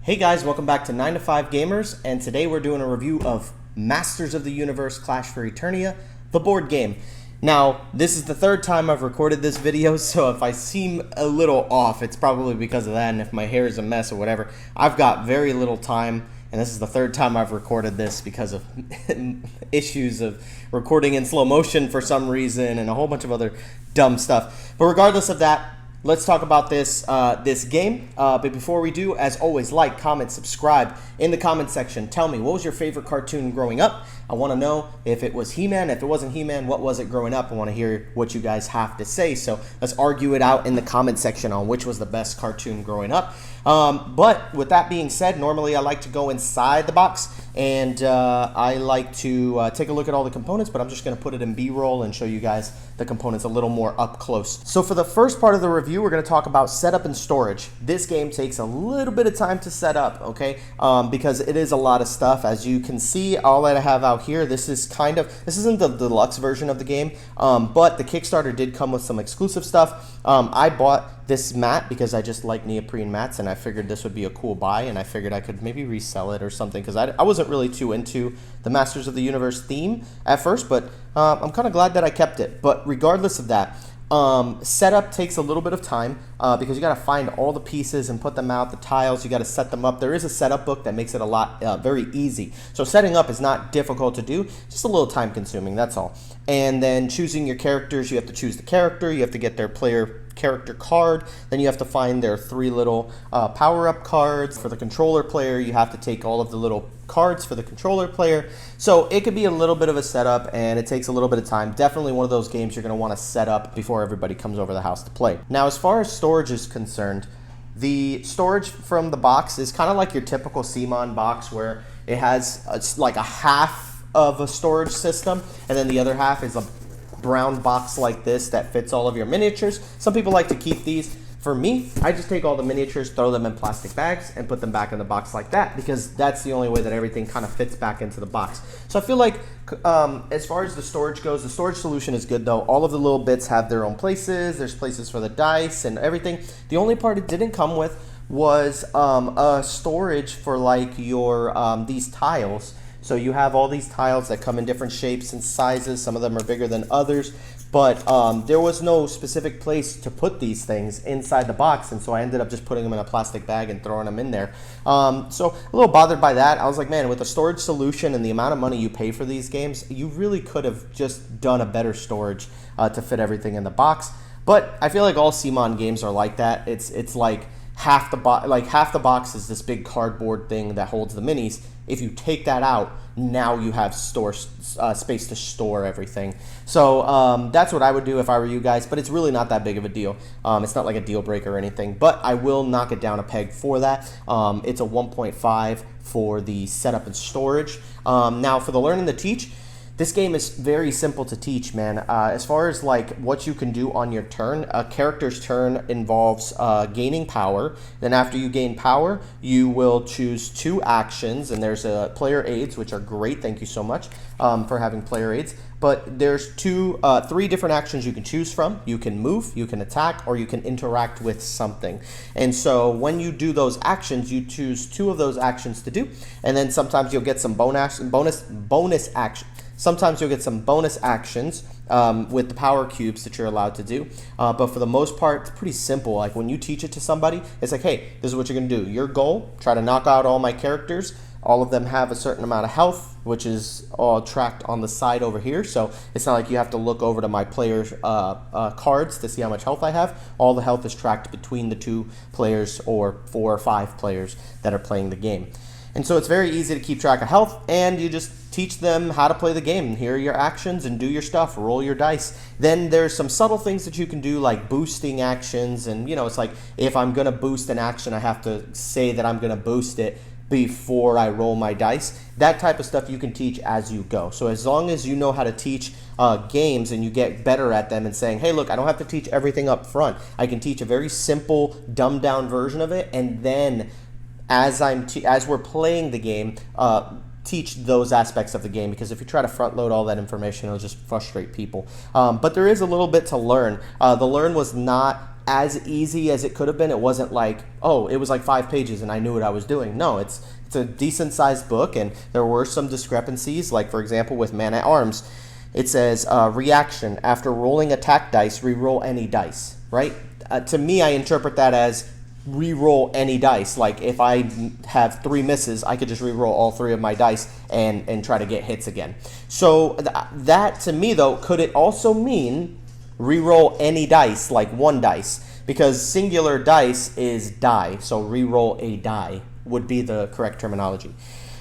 Hey guys, welcome back to 9 to 5 Gamers, and today we're doing a review of Masters of the Universe Clash for Eternia, the board game. Now, this is the third time I've recorded this video, so if I seem a little off, it's probably because of that, and if my hair is a mess or whatever. I've got very little time, and this is the third time I've recorded this because of issues of recording in slow motion for some reason, and a whole bunch of other dumb stuff. But regardless of that, let's talk about this game, but before we do, as always, like, comment, subscribe. In the comment section, tell me, what was your favorite cartoon growing up? I want to know if it was He-Man. If it wasn't He-Man, what was it growing up? I want to hear what you guys have to say, so let's argue it out in the comment section on which was the best cartoon growing up. But with that being said, normally I like to go inside the box, and I like to take a look at all the components, but I'm just going to put it in B-roll and show you guys the components a little more up close. So for the first part of the review, we're going to talk about setup and storage. This game takes a little bit of time to set up, okay, because it is a lot of stuff. As you can see, all that I have out here, this isn't the deluxe version of the game, but the Kickstarter did come with some exclusive stuff. I bought this mat because I just like neoprene mats, and I figured this would be a cool buy, and I figured I could maybe resell it or something, because I wasn't really too into the Masters of the Universe theme at first, but I'm kind of glad that I kept it. But regardless of that, setup takes a little bit of time because you got to find all the pieces and put them out, the tiles, you got to set them up. There is a setup book that makes it a lot very easy. So setting up is not difficult to do, just a little time consuming, that's all. And then choosing your characters, you have to choose the character, you have to get their player character card, then you have to find their 3 little power-up cards. For the controller player, you have to take all of the little cards for the controller player. So it could be a little bit of a setup, and it takes a little bit of time. Definitely one of those games you're going to want to set up before everybody comes over the house to play. Now, as far as storage is concerned, the storage from the box is kind of like your typical CMON box, where it has like a half of a storage system, and then the other half is a brown box like this that fits all of your miniatures. Some people like to keep these. For me, I just take all the miniatures, throw them in plastic bags, and put them back in the box like that, because that's the only way that everything kind of fits back into the box. So I feel like as far as the storage goes, the storage solution is good though. All of the little bits have their own places. There's places for the dice and everything. The only part it didn't come with was a storage for like your these tiles. So you have all these tiles that come in different shapes and sizes. Some of them are bigger than others, but there was no specific place to put these things inside the box, and so I ended up just putting them in a plastic bag and throwing them in there. So a little bothered by that. I was like, man, with a storage solution and the amount of money you pay for these games, you really could have just done a better storage to fit everything in the box. But I feel like all CMON games are like that. It's like half the box is this big cardboard thing that holds the minis. If you take that out, now you have space to store everything. So that's what I would do if I were you guys, but it's really not that big of a deal. It's not like a deal breaker or anything, but I will knock it down a peg for that. It's a 1.5 for the setup and storage. Now for the learn and the teach, this game is very simple to teach, man. As far as like what you can do on your turn, a character's turn involves gaining power. Then after you gain power, you will choose 2 actions, and there's player aids, which are great. Thank you so much for having player aids. But there's 3 different actions you can choose from. You can move, you can attack, or you can interact with something. And so when you do those actions, you choose 2 of those actions to do, and then sometimes you'll get some bonus actions. Sometimes you'll get some bonus actions with the power cubes that you're allowed to do. But for the most part, it's pretty simple. Like when you teach it to somebody, it's like, hey, this is what you're going to do. Your goal, try to knock out all my characters. All of them have a certain amount of health, which is all tracked on the side over here. So it's not like you have to look over to my players' cards to see how much health I have. All the health is tracked between the 2 players or 4 or 5 players that are playing the game. And so it's very easy to keep track of health, and you just teach them how to play the game. Here are your actions, and do your stuff, roll your dice. Then there's some subtle things that you can do, like boosting actions, and you know, it's like if I'm gonna boost an action, I have to say that I'm gonna boost it before I roll my dice. That type of stuff you can teach as you go. So as long as you know how to teach games and you get better at them and saying, hey, look, I don't have to teach everything up front. I can teach a very simple, dumbed down version of it, and then as we're playing the game, teach those aspects of the game, because if you try to front load all that information, it'll just frustrate people. But there is a little bit to learn. The learn was not as easy as it could have been. It wasn't like, oh, it was like 5 pages and I knew what I was doing. No, it's a decent sized book, and there were some discrepancies. Like, for example, with Man at Arms, it says reaction: after rolling attack dice, re-roll any dice, right? To me, I interpret that as re-roll any dice. Like, if I have 3 misses, I could just re-roll all 3 of my dice and try to get hits again. So that to me, though, could it also mean re-roll any dice, like 1 dice? Because singular dice is die, so re-roll a die would be the correct terminology.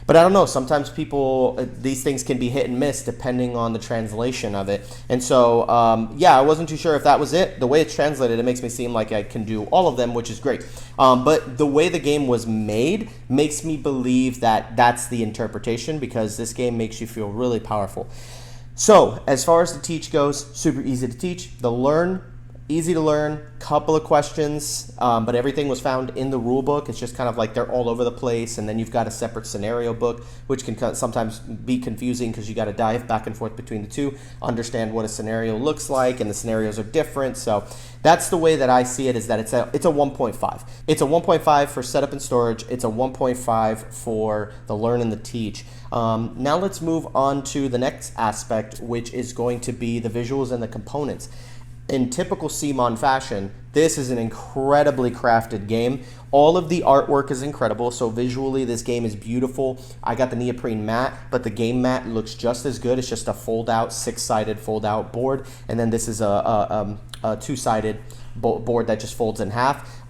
But I don't know, sometimes people, these things can be hit and miss depending on the translation of it. And so, yeah, I wasn't too sure if that was it. The way it's translated, it makes me seem like I can do all of them, which is great. But the way the game was made makes me believe that that's the interpretation, because this game makes you feel really powerful. So, as far as the teach goes, super easy to teach. The learn, easy to learn, couple of questions, but everything was found in the rule book. It's just kind of like they're all over the place, and then you've got a separate scenario book, which can sometimes be confusing because you got to dive back and forth between the two, understand what a scenario looks like, and the scenarios are different. So that's the way that I see it, is that it's a 1.5. It's a 1.5 for setup and storage. It's a 1.5 for the learn and the teach. Now let's move on to the next aspect, which is going to be the visuals and the components. In typical CMON fashion, this is an incredibly crafted game. All of the artwork is incredible, so visually this game is beautiful. I got the neoprene mat, but the game mat looks just as good. It's just a fold-out, 6-sided fold-out board, and then this is a 2-sided board that just folds in half.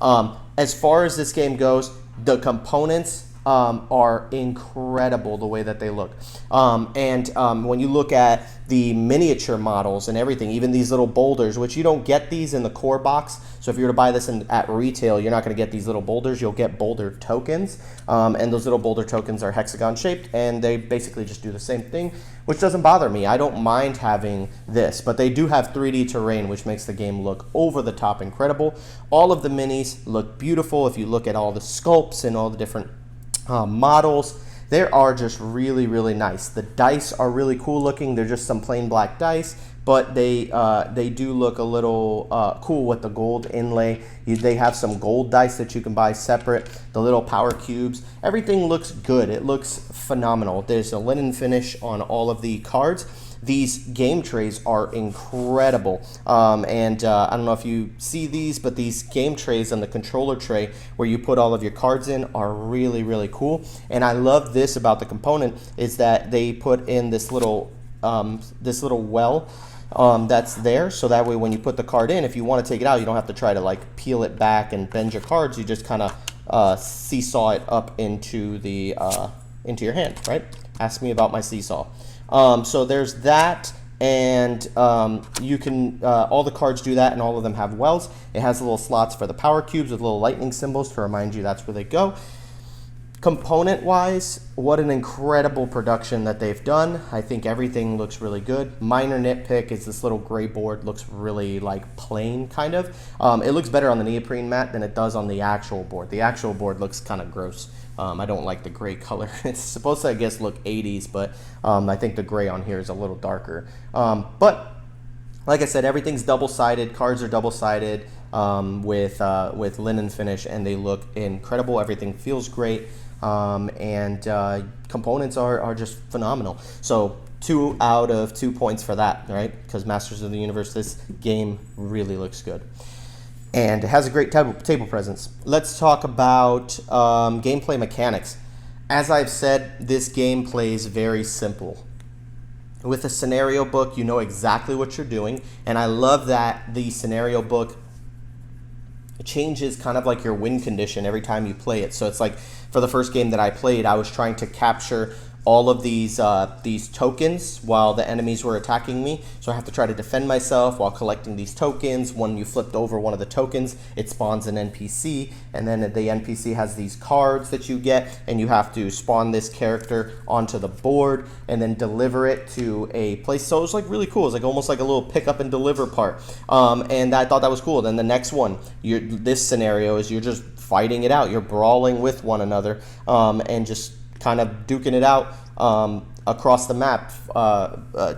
As far as this game goes, the components are incredible the way that they look. When you look at the miniature models and everything, even these little boulders, which you don't get these in the core box. So if you were to buy this at retail, you're not going to get these little boulders. You'll get boulder tokens. And those little boulder tokens are hexagon shaped, and they basically just do the same thing, which doesn't bother me. I don't mind having this, but they do have 3D terrain, which makes the game look over the top incredible. All of the minis look beautiful. If you look at all the sculpts and all the different models, they are just really, really nice. The dice are really cool looking. They're just some plain black dice, but they do look a little cool with the gold inlay. They have some gold dice that you can buy separate. The little power cubes, everything looks good. It looks phenomenal. There's a linen finish on all of the cards. These game trays are incredible. I don't know if you see these, but these game trays and the controller tray where you put all of your cards in are really, really cool. And I love this about the component, is that they put in this little well that's there, so that way when you put the card in, if you want to take it out, you don't have to try to like peel it back and bend your cards. You just kind of seesaw it up into your hand, right? Ask me about my seesaw. So there's that, and you can, all the cards do that, and all of them have wells. It has little slots for the power cubes with little lightning symbols to remind you that's where they go. Component-wise, what an incredible production that they've done. I think everything looks really good. Minor nitpick is this little gray board looks really like plain, kind of. It looks better on the neoprene mat than it does on the actual board. The actual board looks kind of gross. I don't like the gray color. It's supposed to, I guess, look 80s, but I think the gray on here is a little darker. But like I said, everything's double-sided. Cards are double-sided with linen finish, and they look incredible. Everything feels great, components are just phenomenal. So 2 out of 2 points for that, right? Because Masters of the Universe, this game really looks good. And it has a great table presence. Let's talk about gameplay mechanics. As I've said, this game plays very simple. With a scenario book, you know exactly what you're doing, and I love that the scenario book changes kind of like your win condition every time you play it. So it's like, for the first game that I played, I was trying to capture all of these tokens while the enemies were attacking me. So I have to try to defend myself while collecting these tokens. When you flipped over one of the tokens, it spawns an NPC, and then the NPC has these cards that you get, and you have to spawn this character onto the board and then deliver it to a place. So it was like really cool. It's like almost like a little pick up and deliver part. And I thought that was cool. Then the next one, this scenario is you're just fighting it out. You're brawling with one another, and just kind of duking it out across the map,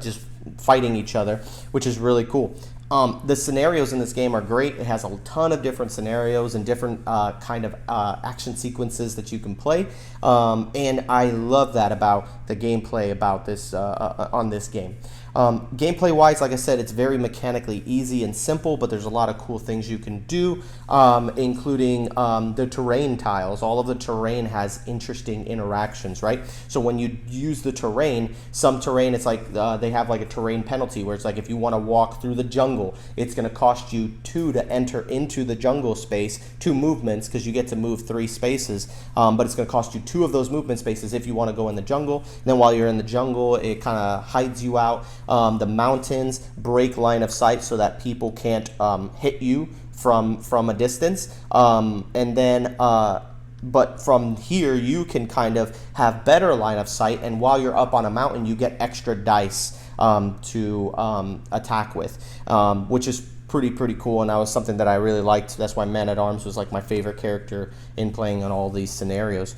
just fighting each other, which is really cool. The scenarios in this game are great. It has a ton of different scenarios and different kind of action sequences that you can play. And I love that about the gameplay about this on this game. Gameplay wise, like I said, it's very mechanically easy and simple, but there's a lot of cool things you can do, including the terrain tiles. All of the terrain has interesting interactions, right? So when you use the terrain, some terrain, it's like they have like a terrain penalty where it's like if you want to walk through the jungle, it's going to cost you 2 to enter into the jungle space, 2 movements, because you get to move 3 spaces, but it's going to cost you 2 of those movement spaces if you want to go in the jungle. And then while you're in the jungle, it kind of hides you out. The mountains break line of sight so that people can't hit you from a distance. And then, but from here, you can kind of have better line of sight. And while you're up on a mountain, you get extra dice to attack with, which is pretty cool. And that was something that I really liked. That's why Man-at-Arms was like my favorite character in playing on all these scenarios.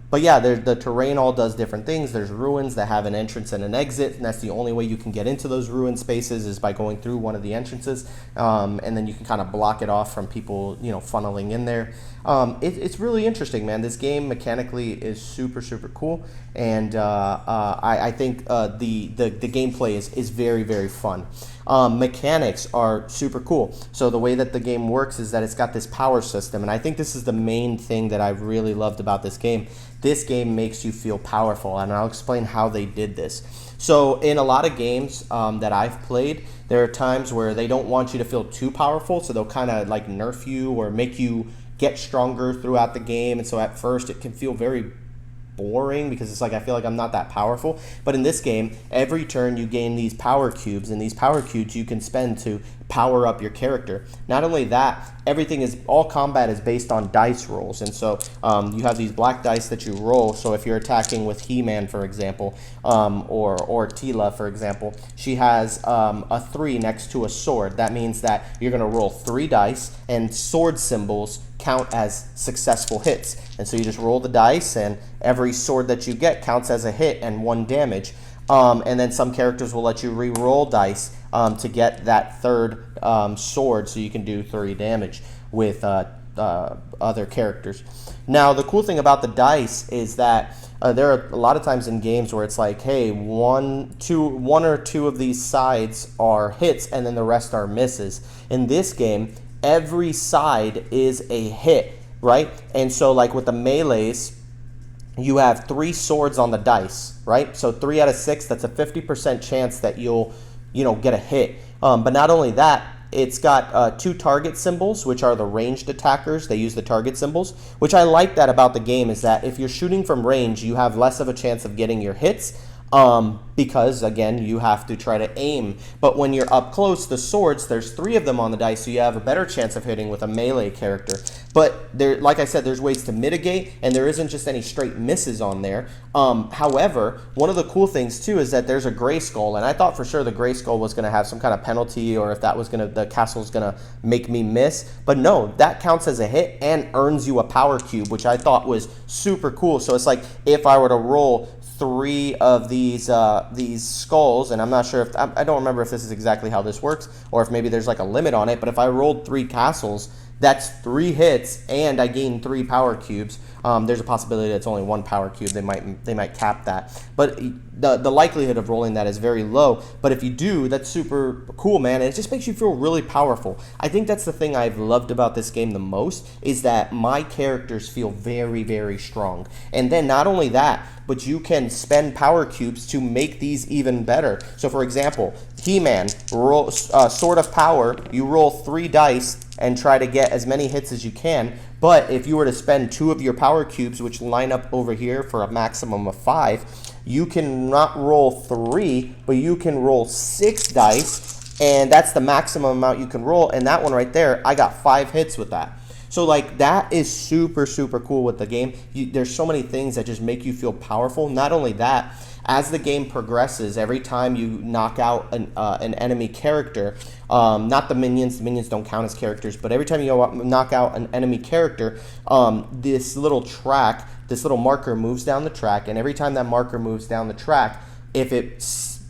But yeah, the terrain all does different things. There's ruins that have an entrance and an exit, and that's the only way you can get into those ruin spaces is by going through one of the entrances, and then you can kind of block it off from people, funneling in there. It's really interesting, man. This game mechanically is super cool, and I think the gameplay is very fun. Mechanics are super cool. So the way that the game works is that it's got this power system, and I think this is the main thing that I've really loved about this game. This game makes you feel powerful, and I'll explain how they did this. So in a lot of games that I've played, there are times where they don't want you to feel too powerful, so they'll kind of like nerf you or make you get stronger throughout the game, and so at first it can feel very boring because it's like I feel like I'm not that powerful. But in this game, every turn you gain these power cubes, and these power cubes you can spend to power up your character. Not only that, all combat is based on dice rolls, and so you have these black dice that you roll. So if you're attacking with He-Man, for example, or Tila, for example, she has a 3 next to a sword. That means that you're going to roll 3 dice, and sword symbols count as successful hits. And so you just roll the dice, and every sword that you get counts as a hit and 1 damage. And then some characters will let you re-roll dice to get that 3rd sword, so you can do 3 damage with other characters. Now, the cool thing about the dice is that there are a lot of times in games where it's like, hey, one or two of these sides are hits, and then the rest are misses. In this game, every side is a hit, right? And so, like with the melees, you have 3 swords on the dice, right? So 3 out of 6, that's a 50% chance that you'll, get a hit. But not only that, it's got 2 target symbols, which are the ranged attackers. They use the target symbols, which I like that about the game, is that if you're shooting from range, you have less of a chance of getting your hits. Because again, you have to try to aim. But when you're up close, the swords, there's 3 of them on the dice, so you have a better chance of hitting with a melee character. But there, like I said, there's ways to mitigate, and there isn't just any straight misses on there. However, one of the cool things too is that there's a gray skull, and I thought for sure the gray skull was going to have some kind of penalty, or if that was the castle's going to make me miss. But no, that counts as a hit and earns you a power cube, which I thought was super cool. So it's like if I were to roll 3 of these skulls, and I'm not sure if I don't remember if this is exactly how this works, or if maybe there's like a limit on it. But if I rolled 3 castles, that's 3 hits, and I gain 3 power cubes. There's a possibility that it's only 1 power cube. They might cap that, but the likelihood of rolling that is very low. But if you do, that's super cool, man. And it just makes you feel really powerful. I think that's the thing I've loved about this game the most, is that my characters feel very strong. And then not only that, but you can spend power cubes to make these even better. So for example, He-Man, Sword of Power, you roll 3 dice and try to get as many hits as you can. But if you were to spend 2 of your power cubes, which line up over here for a maximum of 5, you can not roll 3, but you can roll 6 dice, and that's the maximum amount you can roll. And that one right there, I got 5 hits with that. So like that is super cool with the game. There's so many things that just make you feel powerful. Not only that, as the game progresses, every time you knock out an enemy character, not the minions don't count as characters, but every time you knock out an enemy character, this little marker moves down the track, and every time that marker moves down the track, if it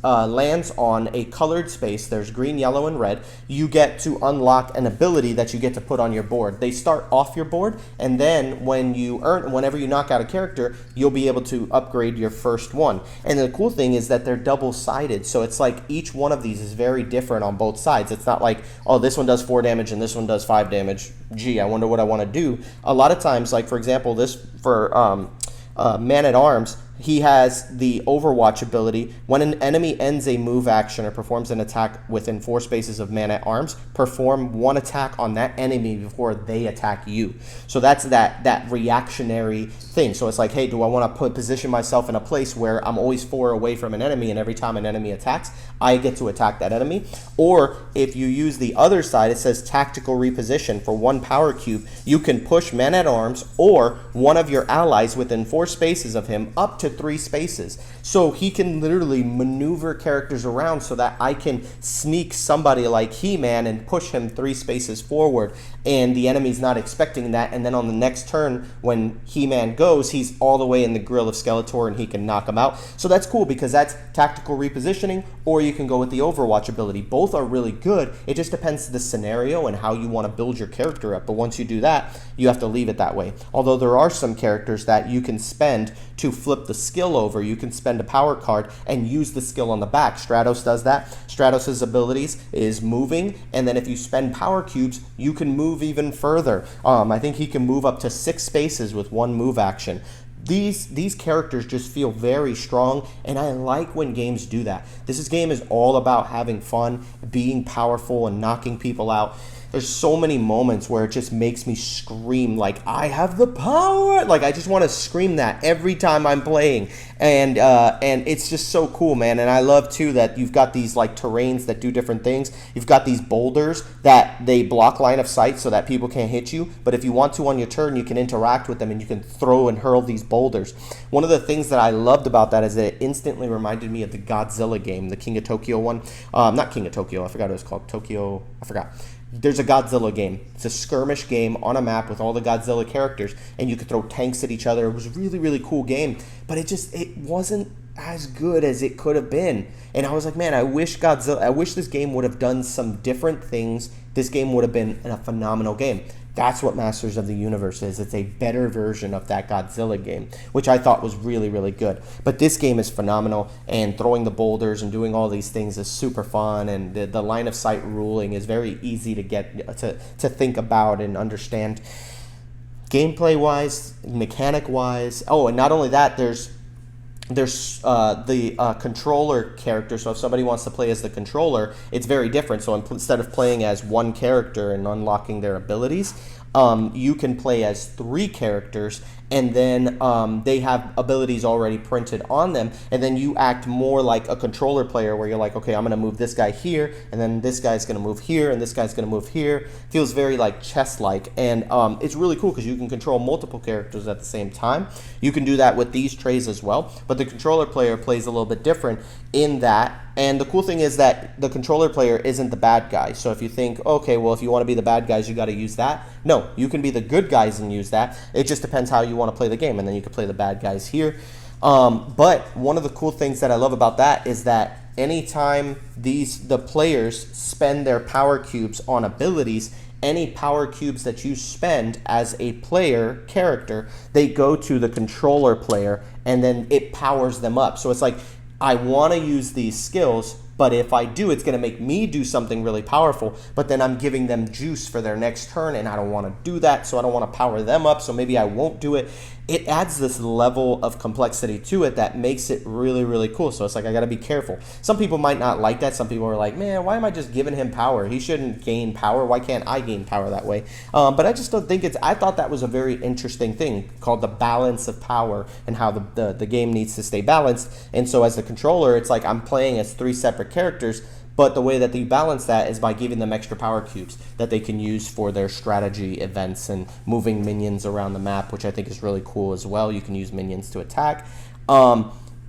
lands on a colored space, there's green, yellow, and red, you get to unlock an ability that you get to put on your board. They start off your board, and then whenever you knock out a character, you'll be able to upgrade your first one. And the cool thing is that they're double-sided, so it's like each one of these is very different on both sides. It's not like, oh, this one does 4 damage and this one does 5 damage. Gee, I wonder what I want to do. A lot of times, like for example, this for Man-at-Arms, he has the Overwatch ability. When an enemy ends a move action or performs an attack within 4 spaces of Man-at-Arms, perform 1 attack on that enemy before they attack you. So that's that reactionary thing. So it's like, hey, do I want to position myself in a place where I'm always 4 away from an enemy, and every time an enemy attacks, I get to attack that enemy? Or if you use the other side, it says tactical reposition. For 1 power cube, you can push Man-at-Arms or one of your allies within 4 spaces of him up to 3 spaces. So he can literally maneuver characters around so that I can sneak somebody like He-Man and push him 3 spaces forward, and the enemy's not expecting that, and then on the next turn when He-Man goes, he's all the way in the grill of Skeletor and he can knock him out. So that's cool because that's tactical repositioning, or you can go with the Overwatch ability. Both are really good. It just depends on the scenario and how you want to build your character up, but once you do that, you have to leave it that way. Although there are some characters that you can spend to flip the skill over. You can spend a power card and use the skill on the back. Stratos does that. Stratos' abilities is moving, and then if you spend power cubes, you can move even further. I think he can move up to 6 spaces with 1 move action. These characters just feel very strong, and I like when games do that. This game is all about having fun, being powerful, and knocking people out. There's so many moments where it just makes me scream, like, I have the power. Like, I just want to scream that every time I'm playing. And it's just so cool, man. And I love, too, that you've got these, like, terrains that do different things. You've got these boulders that they block line of sight so that people can't hit you. But if you want to on your turn, you can interact with them and you can throw and hurl these boulders. One of the things that I loved about that is that it instantly reminded me of the Godzilla game, the King of Tokyo one. Not King of Tokyo. I forgot what it was called. Tokyo. I forgot. There's a Godzilla game. It's a skirmish game on a map with all the Godzilla characters, and you could throw tanks at each other. It was a really, really cool game, but it wasn't as good as it could have been. And I was like, man, I wish this game would have done some different things. This game would have been a phenomenal game. That's what Masters of the Universe is. It's a better version of that Godzilla game, which I thought was really, really good. But this game is phenomenal, and throwing the boulders and doing all these things is super fun, and the line of sight ruling is very easy to get to think about and understand. Gameplay-wise, mechanic-wise, oh, and not only that, there's the controller character. So if somebody wants to play as the controller, it's very different. So instead of playing as 1 character and unlocking their abilities, you can play as 3 characters, and then they have abilities already printed on them, and then you act more like a controller player where you're like, okay, I'm going to move this guy here, and then this guy's going to move here, and this guy's going to move here. Feels very like chess-like, and it's really cool because you can control multiple characters at the same time. You can do that with these trays as well, but the controller player plays a little bit different in that. And the cool thing is that the controller player isn't the bad guy. So if you think, okay, well, if you want to be the bad guys, you got to use that. No, you can be the good guys and use that. It just depends how you want to play the game, and then you can play the bad guys here. But one of the cool things that I love about that is that anytime the players spend their power cubes on abilities, any power cubes that you spend as a player character, they go to the controller player, and then it powers them up. So it's like, I want to use these skills, but if I do, it's going to make me do something really powerful, but then I'm giving them juice for their next turn, and I don't want to do that, so I don't want to power them up, so maybe I won't do it. It adds this level of complexity to it that makes it really, really cool. So it's like, I got to be careful. Some people might not like that. Some people are like, man, why am I just giving him power? He shouldn't gain power. Why can't I gain power that way? But I just don't think I thought that was a very interesting thing called the balance of power, and how the game needs to stay balanced. And so as the controller, it's like I'm playing as 3 separate characters, but the way that they balance that is by giving them extra power cubes that they can use for their strategy events and moving minions around the map, which I think is really cool as well. You can use minions to attack.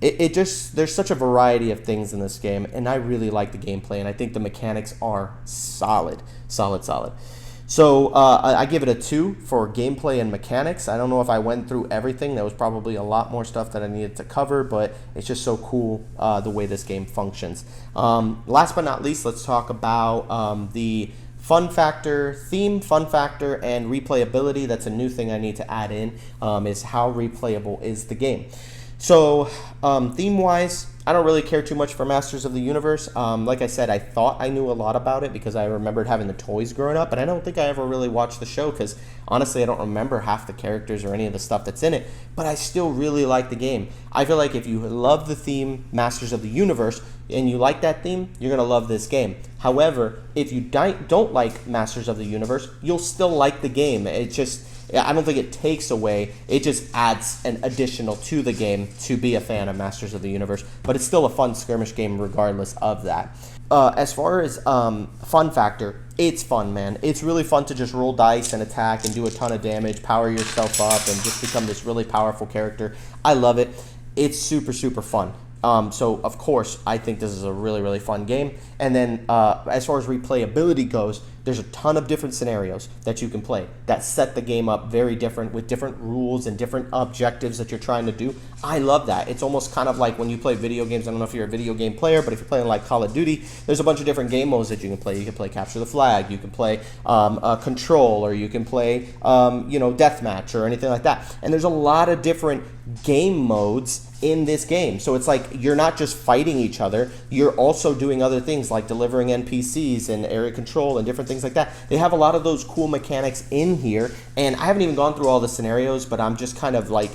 There's such a variety of things in this game, and I really like the gameplay, and I think the mechanics are solid. So I give it a 2 for gameplay and mechanics. I don't know if I went through everything. There was probably a lot more stuff that I needed to cover, but it's just so cool the way this game functions. Last but not least, let's talk about the fun factor, fun factor, and replayability. That's a new thing I need to add in, is how replayable is the game. So theme-wise, I don't really care too much for Masters of the Universe. Like I said, I thought I knew a lot about it because I remembered having the toys growing up, but I don't think I ever really watched the show because honestly I don't remember half the characters or any of the stuff that's in it, but I still really like the game. I feel like if you love the theme Masters of the Universe and you like that theme, you're going to love this game. However, if you don't like Masters of the Universe, you'll still like the game. It just, I don't think it takes away, it just adds an additional to the game to be a fan of Masters of the Universe, but it's still a fun skirmish game regardless of that. As far as fun factor, it's fun, man. It's really fun to just roll dice and attack and do a ton of damage, power yourself up, and just become this really powerful character. I love it. It's super, super fun. So, of course, I think this is a really, really fun game. And then as far as replayability goes, there's a ton of different scenarios that you can play that set the game up very different with different rules and different objectives that you're trying to do. I love that. It's almost kind of like when you play video games. I don't know if you're a video game player, but if you're playing like Call of Duty, there's a bunch of different game modes that you can play. You can play Capture the Flag, you can play Control, or you can play Deathmatch or anything like that. And there's a lot of different game modes in this game. So it's like you're not just fighting each other, you're also doing other things like delivering NPCs and area control and different things like that. They have a lot of those cool mechanics in here, and I haven't even gone through all the scenarios, but I'm just kind of like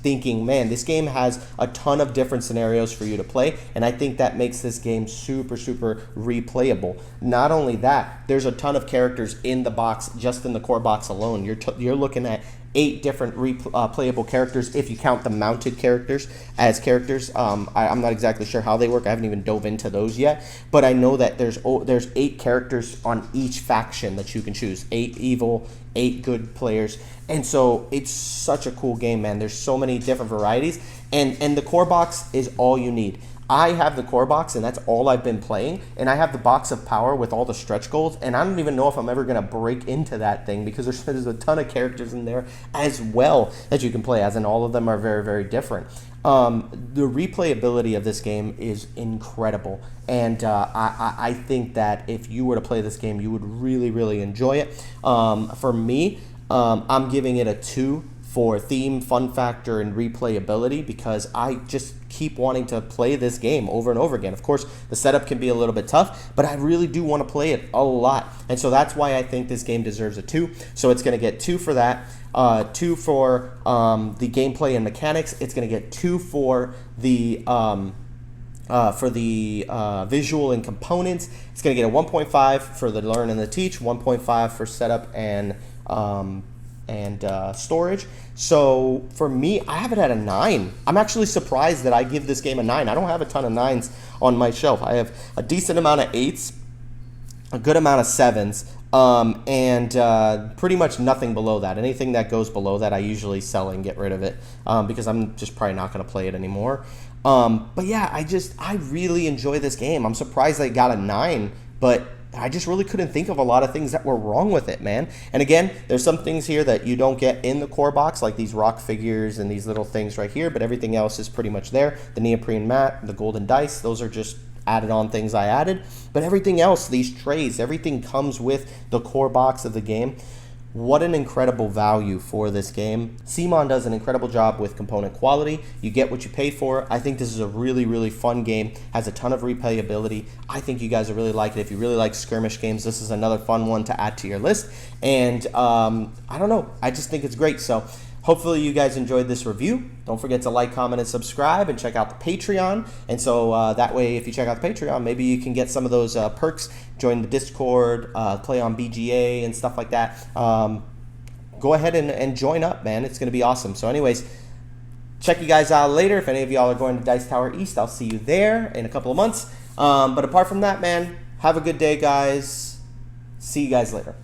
thinking, man, this game has a ton of different scenarios for you to play, and I think that makes this game super, super replayable. Not only that, there's a ton of characters in the box, just in the core box alone. You're looking at 8 different playable characters if you count the mounted characters as characters. I'm not exactly sure how they work. I haven't even dove into those yet, but I know that there's 8 characters on each faction that you can choose. 8 evil, 8 good players, and so it's such a cool game, man. There's so many different varieties, and the core box is all you need. I have the core box, and that's all I've been playing, and I have the box of power with all the stretch goals, and I don't even know if I'm ever going to break into that thing because there's a ton of characters in there as well that you can play as, and all of them are very, very different. The replayability of this game is incredible, and I think that if you were to play this game, you would really, really enjoy it. For me, I'm giving it a 2 for theme, fun factor, and replayability because I just keep wanting to play this game over and over again. Of course, the setup can be a little bit tough, but I really do want to play it a lot. And so that's why I think this game deserves a 2. So it's going to get 2 for that, 2 for the gameplay and mechanics. It's going to get 2 for the visual and components. It's going to get a 1.5 for the learn and the teach, 1.5 for setup and storage. So for me, I have it at a 9. I'm actually surprised that I give this game a 9. I don't have a ton of 9s on my shelf. I have a decent amount of 8s, a good amount of 7s, and pretty much nothing below that. Anything that goes below that, I usually sell and get rid of it because I'm just probably not going to play it anymore. But yeah, I really enjoy this game. I'm surprised I got a 9, but I just really couldn't think of a lot of things that were wrong with it, man. And again, there's some things here that you don't get in the core box, like these rock figures and these little things right here, but everything else is pretty much there. The neoprene mat, the golden dice, those are just added on things I added. But everything else, these trays, everything comes with the core box of the game. What an incredible value for this game. CMON does an incredible job with component quality. You get what you pay for. I think this is a really, really fun game. Has a ton of replayability. I think you guys will really like it. If you really like skirmish games, this is another fun one to add to your list. And I don't know. I just think it's great. So hopefully you guys enjoyed this review. Don't forget to like, comment, and subscribe, and check out the Patreon. And so that way, if you check out the Patreon, maybe you can get some of those perks, join the Discord, play on BGA and stuff like that. Go ahead and join up, man. It's going to be awesome. So anyways, check you guys out later. If any of y'all are going to Dice Tower East, I'll see you there in a couple of months. But apart from that, man, have a good day, guys. See you guys later.